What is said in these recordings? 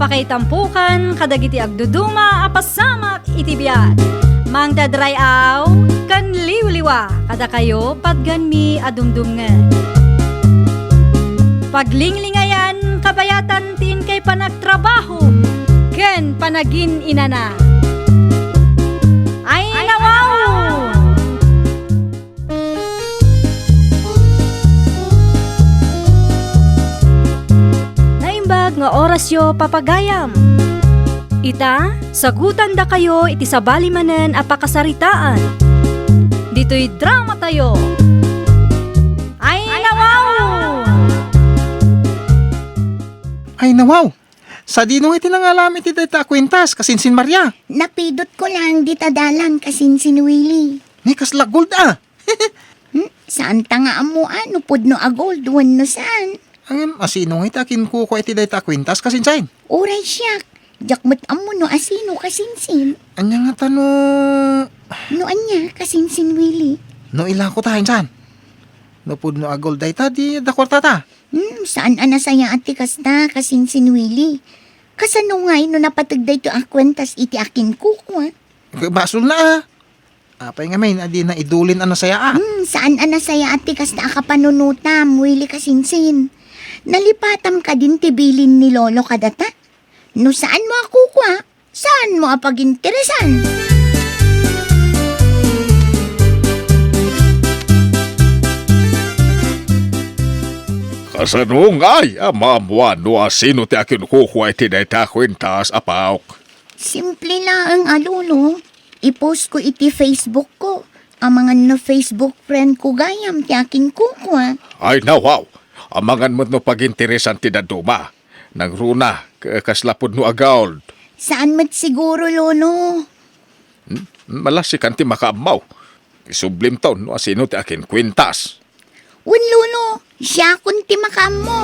apakaitampukan kadagiti agduduma apasamak iti biat. Mangdadrayaw kan liwliwa kada kayo patganmi adumdumngen. Paglinglingayan kabayatan tin kay panagtrabaho ken panagin inana. Ay nawaw! Naimbag nga orasyo papagayam. Ita, sagutan da kayo iti sabali manen apakasaritaan. Dito'y drama tayo. Ay nawaw! Ay nawaw, sa dinong iti nangalam iti data kwintas kasinsin Maria. Napidot ko lang di tadalan kasinsin Willie. Ni kasla gold Saan ta nga amuan upod no agold wan no saan? Ang asinong iti akin kuko iti data kwintas kasinsain. Oray siyak. Jakmat amo no asino kasinsin. Anya nga tano... No anya kasinsin Willie. No ilang ko tahin saan? No pud no agol data di dakwartata. Saan anasaya ati kasta kasinsin Willie? Kasano nga no napatagday to akwentas iti akin kuko. Basol na Apay nga may adi na idulin ano saya Saan anasaya ati kasta akapanunutam Willie kasinsin? Nalipatam ka din tibilin ni Lolo kadata? No saan mo ako kwa? Saan mo apaginteresan? Kasanong ay amamuan no asino ti akin kukuha iti dayta kwintas apaok. Simple lang alolo. I-post ko iti Facebook ko. Ang mga no Facebook friend ko gayam ti aking kukwa. Ay nawaw, amangan mo no paginteresan ti daduma. Nagruna, kaslapod no agauld. Saan mat siguro, lolo? Malasikan ti makaamaw. Isublim taon no asino ti akin kwintas. Wan lolo, siya kunti makam mo.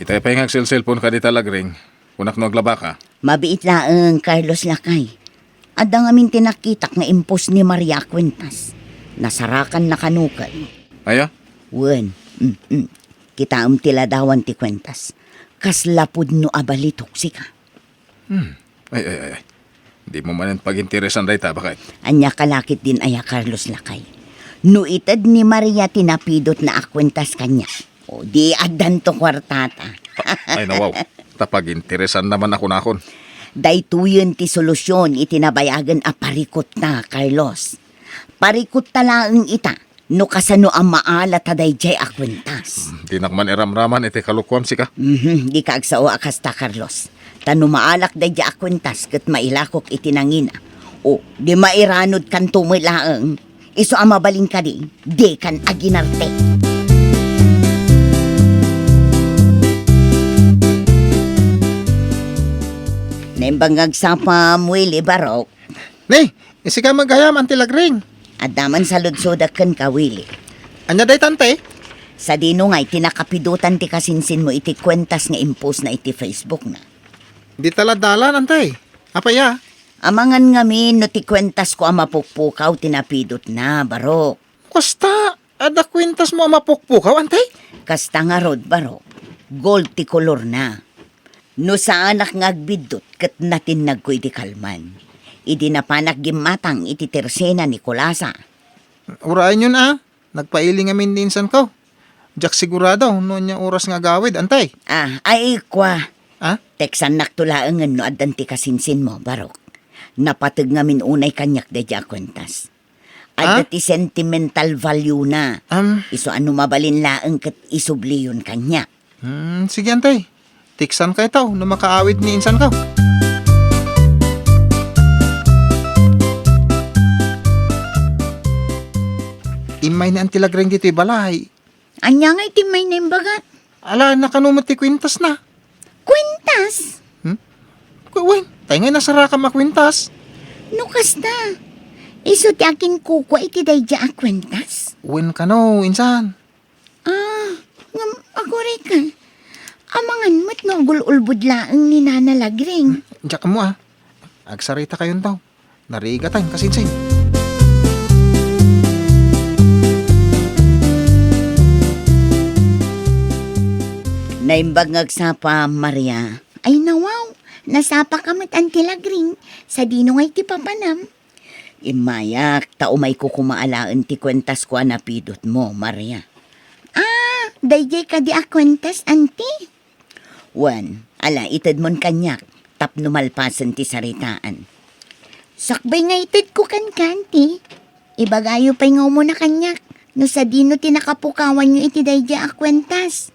Itay pa yung cellphone ka di talagring. Kunak no aglaba ka. Mabiit laang, Carlos Lakay. Adang amin tinakitak nga impos ni Maria Quintas. Nasarakan na kanukan. Aya? Wan, kita tiladawan ti Quintas. Kaslapod no abalitok sika. Ay. Di mo manan paginteresan dayta, bakit? Anya kalakit din aya Carlos Lakay. No itad ni Maria tinapidot na akwentas kanya. O di adan to kwartata. Ay nawaw, tapaginteresan naman ako nakon. Daytoyen ti solusyon itinabayagan a parikot na, Carlos. Parikot talaang ita, no kasano ang maala taday jay akwentas. Di nakman iramraman iti kalukuan sika. Di ka agsao akasta, Carlos. Tano maalak day jay akwentas kat mailakok itinangina. O, di mairanod kan tumilaang. Iso ang mabaling ka di kan aginarte. Naimbangag sa pamwili barok. Ni, isika magayam antilagring. Adaman sa ludsodakan ka, Willie. Anya day tante? Sa dino nga'y tinakapidutan ti kasinsin mo iti kwentas nga impos na iti Facebook na. Di taladalan ante. Apaya? Amangan ngamin no ti kwentas ko ang mapukpukaw tinapidot na, barok. Kasta, ada kwintas mo mapukpukaw ante? Kasta nga rod, barok. Gold ti kolor na. No sa anak ngagbidot kat natin nagko iti kalman. Idi na panak gimatang iti tersena ni Kulasa. Urayan yun Nagpailing amin dinsan ko. Jack sigurado, no niya oras nga gawid, antay. Ay kwa. Ha? Teksan naktulaangan no adanti kasinsin mo, barok. Napatag ngamin unay kanyak de kwentas. At ti sentimental value na. Iso ano mabalin laang kat isubliyon kanya. Sige antay. Tiksan kay tao no makaawid ni insan ko. Imay na antilagring dito balay. Anya nga itimay na imbagat. Ala, nakanumot ti kwintas na. Kwintas? Kuwin, tayo nga nasara ka makwintas. No kasta. Iso ti akin kukwa iti dayja a kwintas. Win ka no, insan. Ngam agore ka. Amangan mat no gululbud laang ni Nana Lagring. Diyak mo Agsarita kayon daw. Nariga tayo kasinsin. Naimbag ngagsapa, Maria. Ay nawaw, nasapa ka mat antilagring, sa dino ngay ti papanam. Imayak, tao may kukumaalaan ti kwentas ko anapidot mo, Maria. Dayjay ka di akwentas, anti. Wan, ala, itad mon kanyak, tapno malpasan ti saritaan. Sakbay nga itid ko kan kanti. Ibagayo pa'y nga mo na kanyak, no sa dino tinakapukawan nyo iti dayjay akwentas.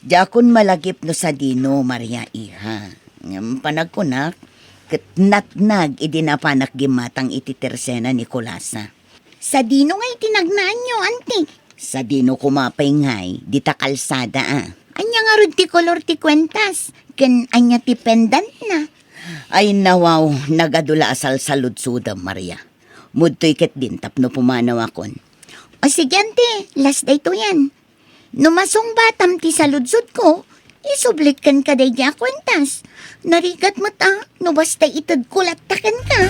Jakon malagip no sa dino, Maria iha. Ngam panagkunak, katnatnag idinapanak gimatang iti tersena ni Kulasa. Sa dino ngay tinagnaan nyo, anti. Sa dino kumapay ngay, di ta kalsada Anya nga rod ti kolor ti kwentas, ken anya ti pendant na. Ay nawaw, nagadula asal sa ludsudam, Maria. Mudtoy ket din tapno pumanaw akon. O sige, ante, last day to yan. Numasong batam ti saludsod ko, isublik kan ka day di akwentas. Narigat mo ta, no basta itad kulatakan ka.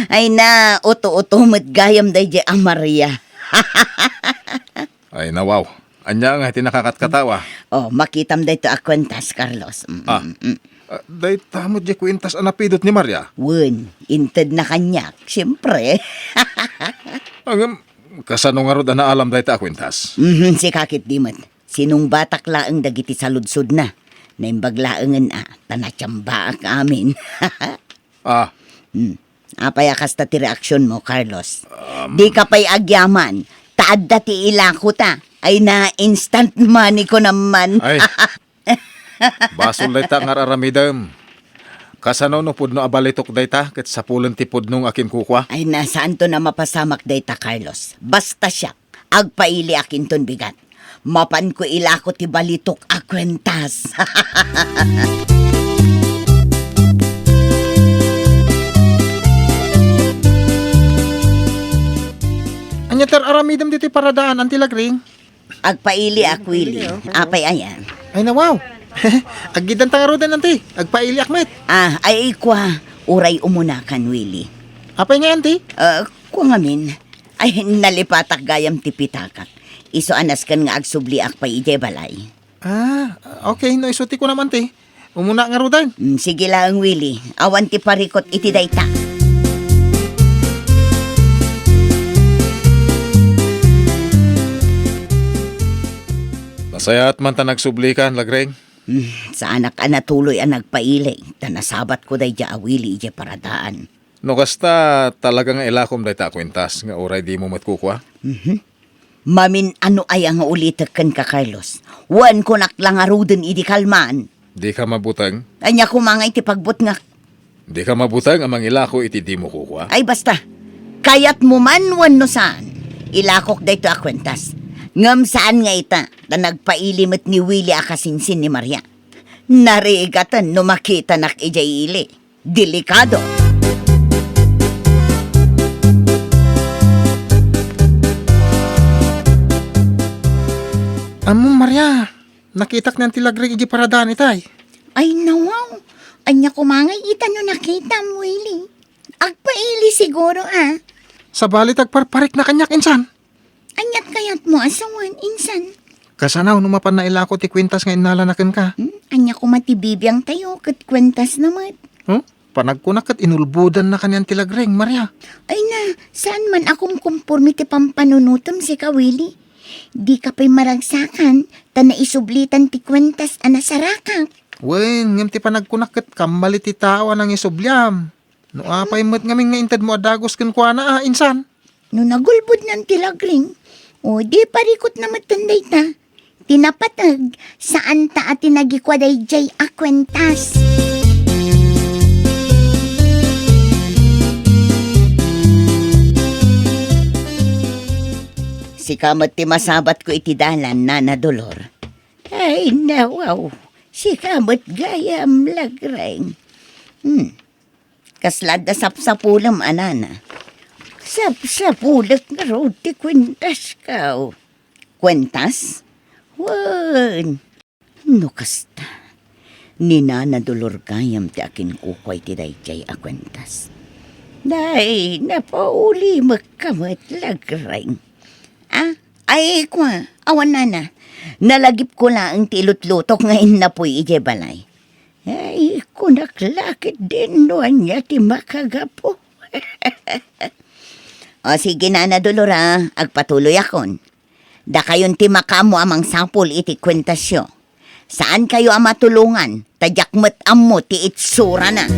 Ay na, uto-uto gayam day di ang Maria. Ay nawaw. Anya nga iti nakakatkatawa. Oh, makitam day to akwentas, Carlos. Day tamo di kwintas anapidot ni Maria. Wun, inted na kanyak, siyempre. Ang kasano nga rod na alam day ta kwintas. Si kakit dimat. Sinong batak laang dagiti saludsod na. Naimbaglaangan tanatsamba ak amin. Apay akasta ti reaksyon mo, Carlos. Di ka pa'y agyaman. Taad dati ilako ta. Ay na instant money ko naman. Ay. Basol day ta nga aramidam. Kasano no pudno abalitok day ta ket sa pulen ti pudnong akin kukwa. Ay nasaan to na mapasamak day ta, Carlos. Basta siya. Agpaili akin ton bigat. Mapan ko ilako ti balitok akwentas. Anya ter aramidam diti paradaan antilagring. Agpaili akwili. Apay ayan. Ay nawaw. Agidan tangarodan anti. Agpaili akmet. Ay ikwa. Uray umunakan, Willie. Apay nga anti? Kung amin. Ay nalipatak gayam ti pitakak. Iso anas kan nga agsubli akpay ije balay. Okay. No, isuti ko naman ti. Umuna nga rodan. Sige lang, Willie. Awan ti parikot iti dayta. Nasayat man ta nagsublikan, lagreng. Sa anak anatuloy ang nagpaili. Tanasabat ko day ja awili ije paradaan. No kasta talaga nga ilakom day ta kwintas nga oray di mo matkukwa. Mamin ano ay ang ulitakan ka, Carlos. Wan ko naklang aruden idi kalman. Di ka mabutang. Anya kumangay ti pagbut nga. Di ka mabutang amang ilako iti di mo kukwa. Ay basta. Kayat mo man wan no saan. Ilakok day to akwentas. Ngam saan nga ita na nagpailimot ni Willie akasinsin ni Maria. Narigatan no makita nak ijay ili. Delikado. Amo Maria. Nakitak na antilagring iji paradaan itay. Ay nawaw, anya kumangay ita no nakita mo, Willie. Agpaili siguro, Sa balit agparparik na kanyak insan. Anyat kayat mo asawan, insan. Kasanaw numapan na ilako ti kwintas nga inalanakan ka. Anya ko matibibiyang tayo, kat kwentas naman. Panagkunak kat inulbudan na kanyan tilagring, Maria. Ay na, saan man akong kumpurmi ti pampanunutom si ka, Willie? Di ka pa'y maragsakan, ta naisublitan ti kwentas anasarakak. Wen, ngam ti panagkunak kat kamali ti tawa ng isubliam. No apay mo't ngaming nga intad mo adagos kan kwa na insan. No nagulbod ng tilagring, o di parikot na matanday ta. Tinapatag, saan ta at tinagikwaday jay akwentas. Si kamot ti masabat ko iti dalan, Nana Dolor. Ay nawaw, si kamot gayam lagreng. Kaslad na sapsapulam, anana. Sapsapulat nga ro, ti kwentas ka. Kwentas? Wan. No kasta. Ni Nana Dolor gayam ti akin kukway ti dayjay a kwentas. Nay, napauli magkamot lagrang. Ay, kwa, awan na. Nalagip ko lang ang tilot-lutok ngayon na po'y ije balay. Ay, kunaklakit din noan niya ti makagapo. O sige na Dolora, agpatuloy akon. Da kayon ti makamo amang sangpol iti kwentasyo. Saan kayo ang matulungan? Tadyak amo ti itsura na.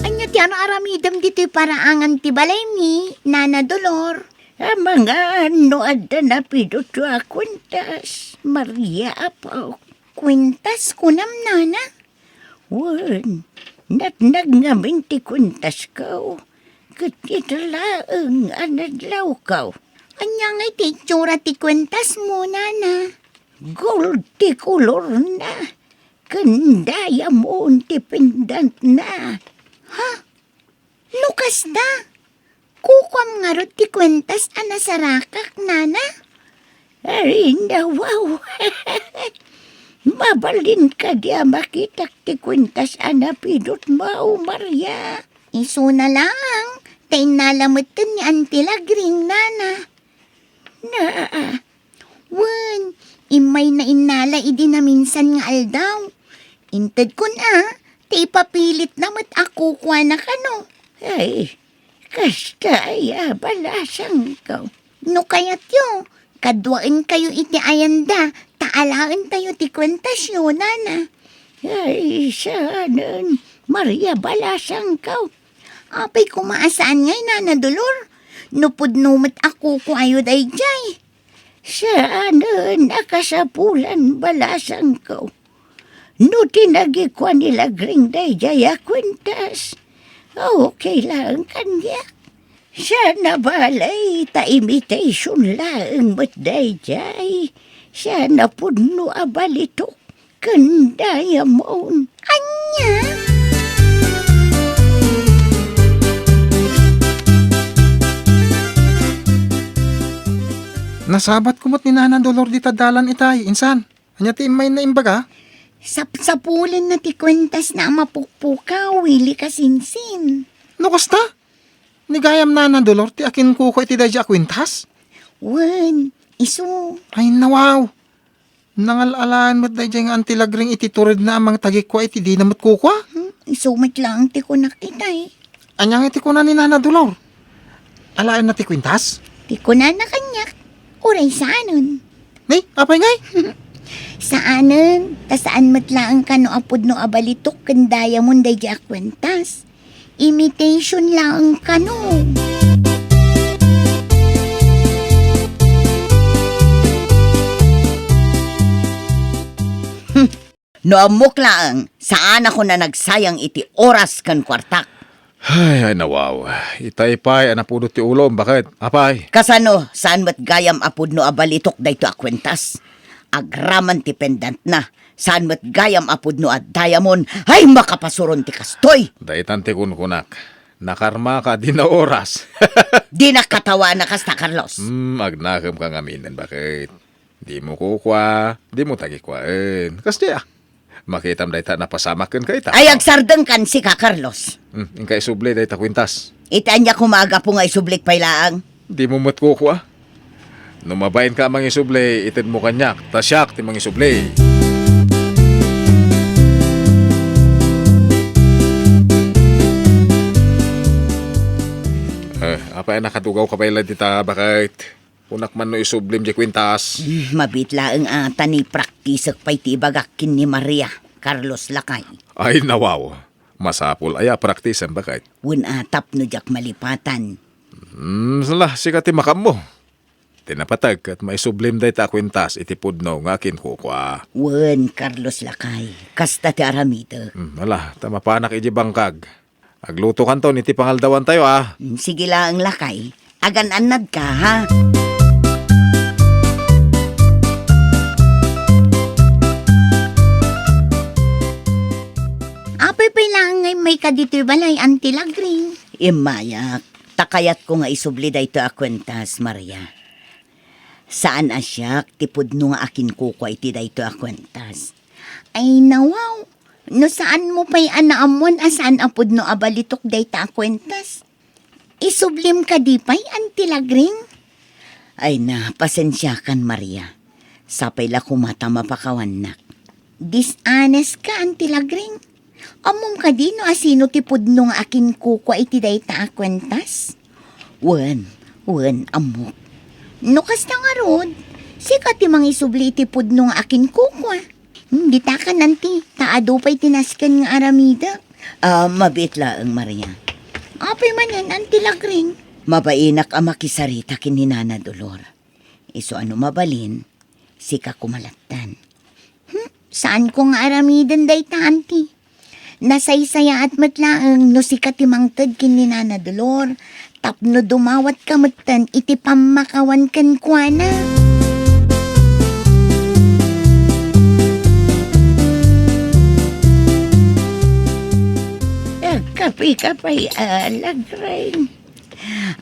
Anya ti ano aramidam dito'y paraangan ti balay mi, Nana Dolor. Mga ano ada na pidot sa kwentas. Maria apaw. Kwintas kunam, Nana. Wan, nagngamin ti kwentas kao. Katitalaang anadlaw kao. Anya nga ti itsura ti kwintas mo, Nana. Gold ti kolor na. Kandaya mo ti pendant na. Lukas da. Kukwam nga ro ti kwentas anasarakak, Nana. Ay, wow. Mabalin ka diya makitak ti kwentas anapidot mo, Maria. Iso na lang. Tay nalamutan ni Auntie Lagring, Nana. Wan, imay na inala idi na minsan nga aldaw. Inted ko na, tay papilit namat ako kwa na kano. Ay, kasta ay balasang ka. No kayat yo, kadwain kayo iti ayanda, taalaan tayo ti kwentasyon, Nana. Ay, saanan, Maria balasang ka. Apay kumaasaan ngay, Nana Dolor. Nupod numit ako ko ayo day jay. Saanan, nakasapulan balasang ka. No tinagi ko nila gring day jaya kwentas. Okay lang kanya. Siya na balay, ta imitation lang mat day jay. Siya na puno abalitok, kandaya mo. Anya? Nasabat kumot ni Nana Dolor di tadalan itay, insan. Anya ti imay na imbaga? Sapsapulin na ti kwentas na mapukpukaw, wili ka sinsin. No kasta? Nigayam Nana Dolor ti akin kuko iti dadya kwintas? Wan, iso. Ay nawaw. Nangalalaan mo't dadya nga antilagring iti turid na amang tagikwa iti di namot kukwa? Iso mat lang ti ko nakitay. Anyang iti kuna ni Nana Dolor? Alaan na ti kwintas? Ti ko na nakanyak. Uray saanon. Nay, apay ngay? Saanon? Tasaan mat lang ka no apod no abalitok kandaya mo day di akwentas. Imitation lang ka no. No amok lang, saan ako na nagsayang iti oras kan kwartak. Ay, nawaw. Itay-pay, anapudot ti ulom. Bakit? Apay? Kasano, saan mat gayam apod no abalitok dayto akwentas. Agraman ti pendant na, saan mat gayam apod no at diamond, ay makapasuron ti kastoy. Daitan ti kunkunak. Nakarma ka din na oras. Di nakatawa na kasta, Carlos. Agnakam kang aminin. Bakit? Di mo kukwa, di mo tagikwain. Kasi makitam dayta napasamakin ka ita. Ay agsardeng kan si ka, Carlos. Ingka isubli dayta kwintas. Itaan niya kumaga po nga isublik pailaang. Di mo mat kukwa. Numabayin ka mang isubli, itid mo kanyak. Tasyak ti mang isubli. Apa nakatugaw ka pala dita, bakit? Unak man no isublim di kwintas. Mabitla ang ata ni praktisak pa'y tibagakin ni Maria, Carlos Lakay. Ay nawaw. Masapul aya praktisan, bakit? Wun atap no jak malipatan. Salah, sikati makam mo. Tinapatag at may sublim day ta kwintas itipod no nga kinkukwa. Wun, Carlos Lakay, kasta ti aramida. Wala, tamapanak iji bangkag. Agluto kanton, iti pangaldawan tayo ah. Sige lang, Lakay. Agan-anad ka, ha? Apay pa lang ngay may kadito'y balay, Auntie Lagring. Imayak, takayat ko nga isubli dayto a kwentas, Maria. Saan asyak, tipod no nga akin kuko iti dayto a kwentas. Ay nawaw, no saan mo pa'y anaamuan asaan apod no abalitok day ta kwentas? Isublim ka di pa'y antilagring? Ay na, pasensya kan Maria. Sapay la kumata mapakawanak. Dishonest ka antilagring? Amom ka di no asino tipod no nga akin kuko iti day ta kwentas? Wen, amok. No kas na nga rod, sikat ti mangisubli iti pudno nga akin kukwa. Di ta ka nanti, taado pa'y tinaskan nga aramida. Mabit laang Maria. Apay manan, antilagring. Mabainak ang makisarita kin ni Nana Dolor. Iso ano mabalin, sika kumalatan. Saan ko nga aramidan day ta, anti? Nasaysaya at matlaang no sikat ti mangtad kin ni Nana Dolor. Tapno dumawat kamutan iti pamakawan kan kuana. Kapay, lagray.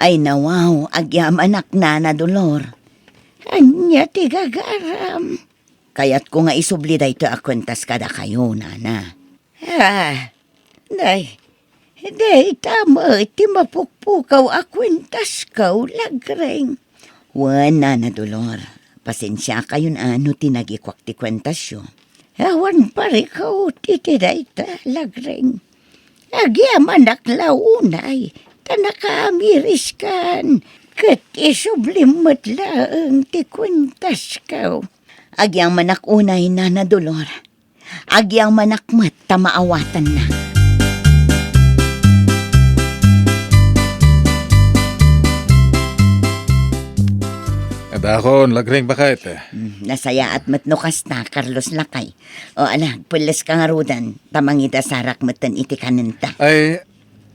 Ay nawaw, agyaman ak Nana Dolor. Anya ti gagaram. Kaya't ko nga isubli dayto a kwentas kada kayo, Nana. Day tama iti mapukpukaw a kwentas kaw lagreng. Wan, Nana Dolor. Pasensya kayon ano tinagikwak ti kwentasyo. Awan pare kaw titi dayta lagreng. Agyaman aklaunay, tanakamiris kan, kat isublimot laang ti kwentas kaw. Agyang manak unay, Nana Dolor. Agyang manak mat tamaawatan na. Adakon, lagring bakit? Nasaya at matnukas na, Carlos Lakay. O anak, pulis ka nga rudan, tamangita sarak matan iti kanenta. Ay,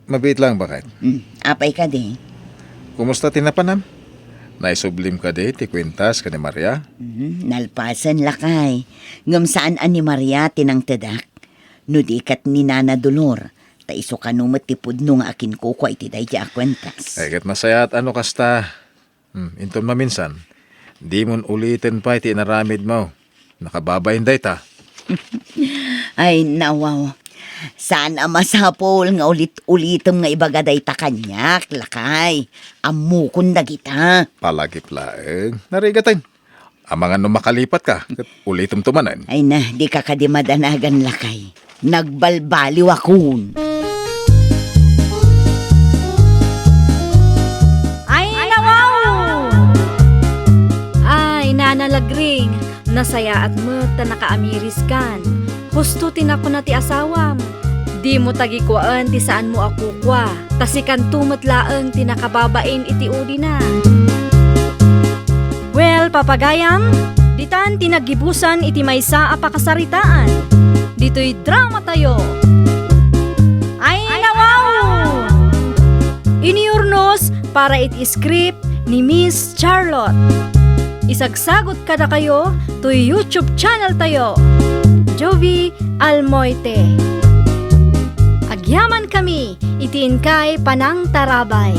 mabit lang bakit? Apay ka di. Kumusta tinapanam? Naisublim ka di, ti kwintas ka ni Maria? Nalpasan Lakay. Ngam saan ani Maria tinang tadak. Nudikat ni Nana Dolor. Taiso ka numot tipod nung akin kuko iti day di akwentas. Ay, kat masaya at ano kasta. Inton maminsan. Di mon ulitin pa iti naramid mo. Nakababayin day ta. Ay, nawaw. Saan ang masapol nga ulit-ulitom nga ibagaday ta kanyak, Lakay. Amukon na kita. Palagip laeng. Narigatin. Ang mga nung makalipat ka, kat ulitom tumanan. Ay na, di ka kadimadanagan, Lakay. Nagbalbaliw akon. Ay, nawaw! Ay, nanalagring, nasaya at ta nakaamiris kan. Husto tinako na ti asawam. Di mo tagikwaan ti saan mo ako kwa. Tasikan tumatlaang ti nakababain iti udi na. Well, papagayam, ditan tinagibusan iti maysa a pakasaritaan. Dito'y drama tayo. Ay, nawaw! Iniurnos para iti script ni Miss Charlotte. Isagsagot kada kayo to YouTube channel tayo. Jovi Almoite. Agyaman kami, itiin kay Panang Tarabay.